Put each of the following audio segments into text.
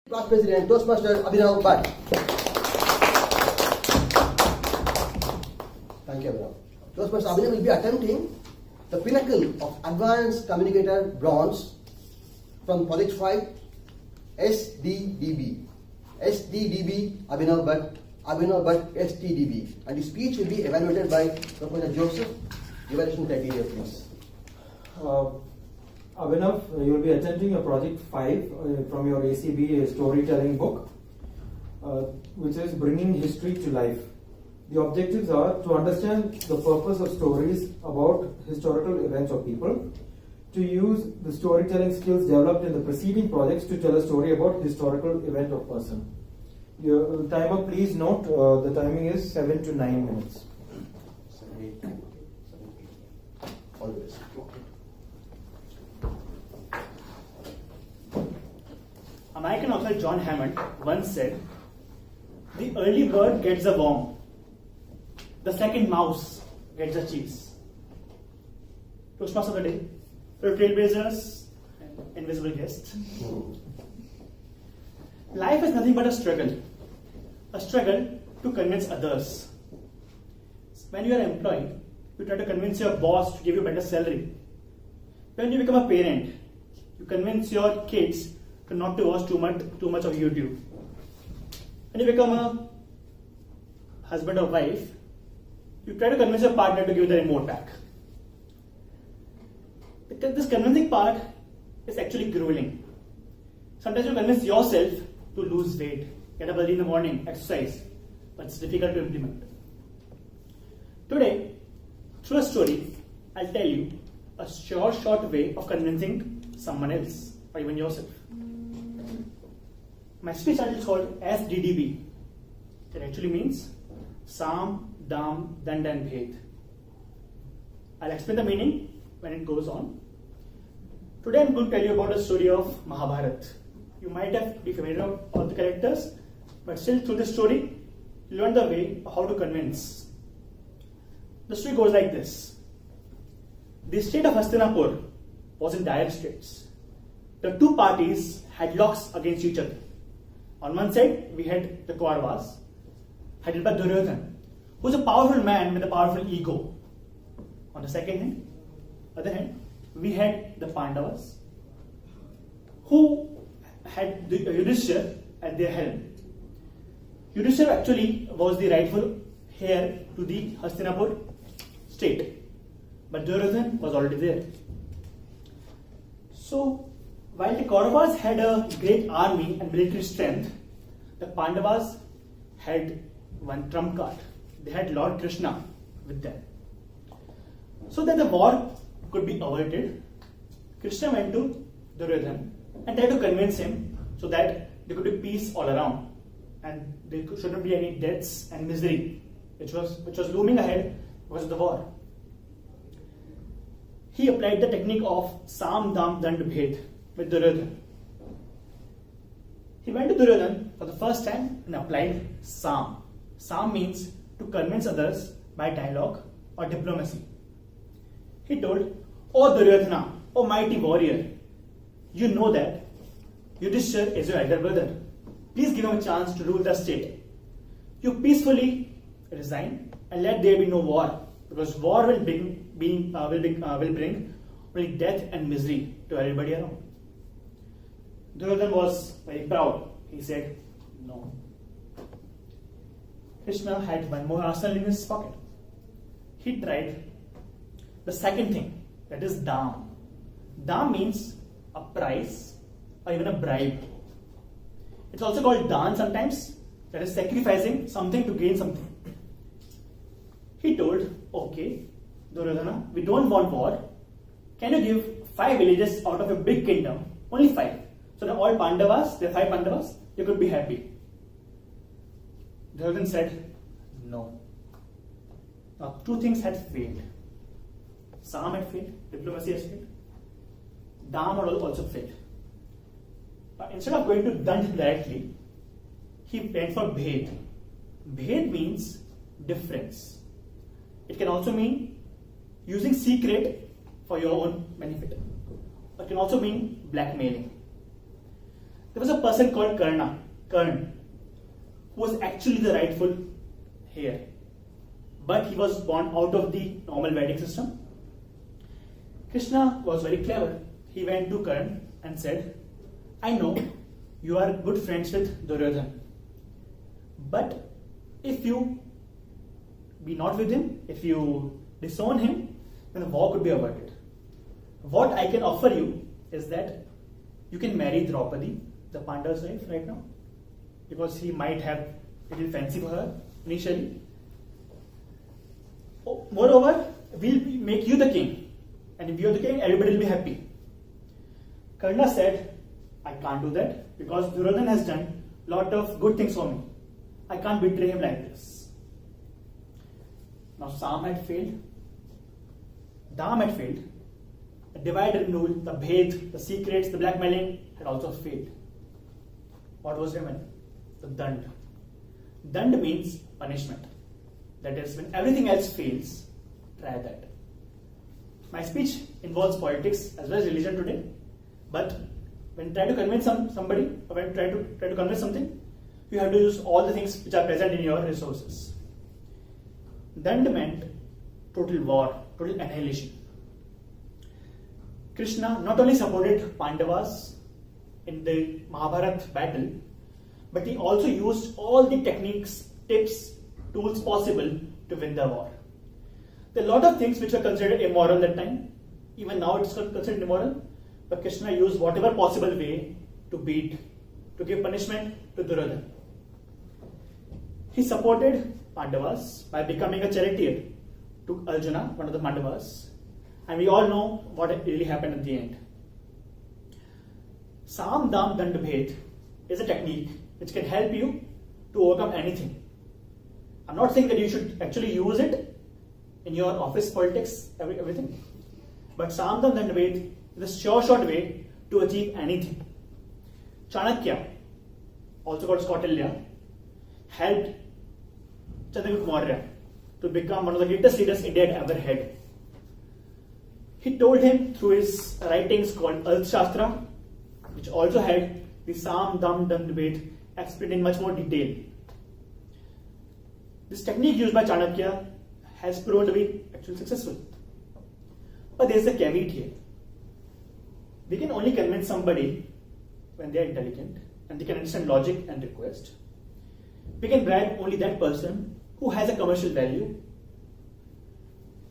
Class President, Toastmasters, Abhinav Bhatt. Thank you, Abhinav. Toastmasters Abhinav will be attempting the pinnacle of Advanced Communicator Bronze from Project 5, S.D.D.B. S.D.D.B, Abhinav Bhatt, S.D.D.B. And his speech will be evaluated by Professor Joseph. Evaluation criteria, please. Abhinav, you will be attempting your Project 5 from your ACB storytelling book, which is bringing history to life. The objectives are to understand the purpose of stories about historical events or people, to use the storytelling skills developed in the preceding projects to tell a story about historical event or person. Your timer, please note, the timing is 7 to 9 minutes. Always. American author John Hammond once said, "The early bird gets the worm, the second mouse gets the cheese." Toastmaster of the day, for trailblazers and invisible guests. Life is nothing but a struggle to convince others. When you are employed, you try to convince your boss to give you better salary. When you become a parent, you convince your kids to not to watch too much of YouTube. When you become a husband or wife, you try to convince your partner to give you the remote back. Because this convincing part is actually grueling. Sometimes you convince yourself to lose weight, get up early in the morning, exercise, but it's difficult to implement. Today, through a story, I'll tell you a short way of convincing someone else or even yourself. My speech title is called S.D.D.B. It actually means Sam, Dam, Dand and Bhed. I'll explain the meaning when it goes on. Today I'm going to tell you about the story of Mahabharata. You might be familiar with all the characters, but still through the story, you learn the way of how to convince. The story goes like this. The state of Hastinapur was in dire straits. The two parties had locks against each other. On one side, we had the Kauravas, headed by Duryodhana, who was a powerful man with a powerful ego. On the other hand, we had the Pandavas, who had Yudhishthira at their helm. Yudhishthira actually was the rightful heir to the Hastinapur state, but Duryodhana was already there. So, while the Kauravas had a great army and military strength, the Pandavas had one trump card. They had Lord Krishna with them. So that the war could be averted, Krishna went to Duryodhana and tried to convince him so that there could be peace all around and there shouldn't be any deaths and misery which was looming ahead because of the war. He applied the technique of Sam, Dam, Dand, Bhed with Duryodhana. He went to Duryodhana for the first time and applied Sam. Sam means to convince others by dialogue or diplomacy. He told, "O Duryodhana, O mighty warrior, you know that Yudhishthira is your elder brother. Please give him a chance to rule the state. You peacefully resign and let there be no war, because war will bring only death and misery to everybody around." Duryodhana was very proud. He said, "No." Krishna had one more arsenal in his pocket. He tried the second thing, that is Dam. Dam means a price or even a bribe. It's also called Dan sometimes, that is sacrificing something to gain something. He told, "Okay, Duryodhana, we don't want war. Can you give 5 villages out of a big kingdom? Only 5. So that all Pandavas, there are 5 Pandavas, they could be happy." Duryodhana said, "No." Now 2 things had failed. Sam had failed, diplomacy has failed. Dam had also failed. But instead of going to Dand directly, he went for Bhed. Bhed means difference. It can also mean using secret for your own benefit. It can also mean blackmailing. There was a person called Karn, who was actually the rightful heir, but he was born out of the normal Vedic system. Krishna was very clever. He went to Karn and said, I know you are good friends with Duryodhana, but if you be not with him, if you disown him, then the war could be averted. What I can offer you is that you can marry Draupadi, the Pandava's wife right now, because he might have a little fancy for her initially. Moreover, we'll make you the king, and if you're the king, everybody will be happy. Karna said, I can't do that because Duryodhana has done a lot of good things for me. I can't betray him like this. Now Sam had failed, Dam had failed, the divide and rule, the bhed, the secrets, the blackmailing had also failed. What was remaining? The dand. Dand means punishment. That is, when everything else fails, try that. My speech involves politics as well as religion today, but when you try to convince somebody, or when you try to convince something, you have to use all the things which are present in your resources. Dand meant total war, total annihilation. Krishna not only supported Pandavas in the Mahabharata battle, but he also used all the techniques, tips, tools possible to win the war. There are a lot of things which were considered immoral that time. Even now it's considered immoral. But Krishna used whatever possible way to give punishment to Duryodhana. He supported Pandavas by becoming a charioteer to Arjuna, one of the Pandavas. And we all know what really happened at the end. Sam, Dam, Dand, Bhed is a technique which can help you to overcome anything. I'm not saying that you should actually use it in your office politics, everything. But Sam, Dam, Dand, Bhed is a short way to achieve anything. Chanakya, also called Kautilya, helped Chandragupta Maurya to become one of the greatest leaders India had ever had. He told him through his writings called Arthashastra, which also had the Sam, Dam, Dand, Bhed explained in much more detail. This technique used by Chanakya has proven to be actually successful. But there is a caveat here. We can only convince somebody when they are intelligent and they can understand logic and request. We can bribe only that person who has a commercial value.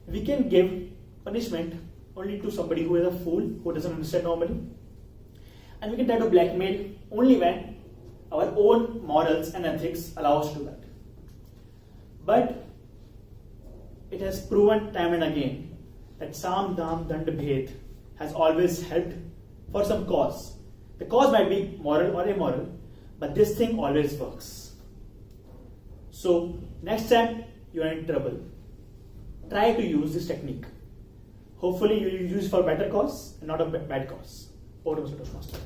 We can give punishment only to somebody who is a fool, who doesn't understand normally. And we can try to blackmail only when our own morals and ethics allow us to do that. But it has proven time and again that Sam, Dam, Dand, Bhed has always helped for some cause. The cause might be moral or immoral, but this thing always works. So next time you are in trouble, try to use this technique. Hopefully you will use it for a better cause and not a bad cause. Over to Mr. Toastmaster.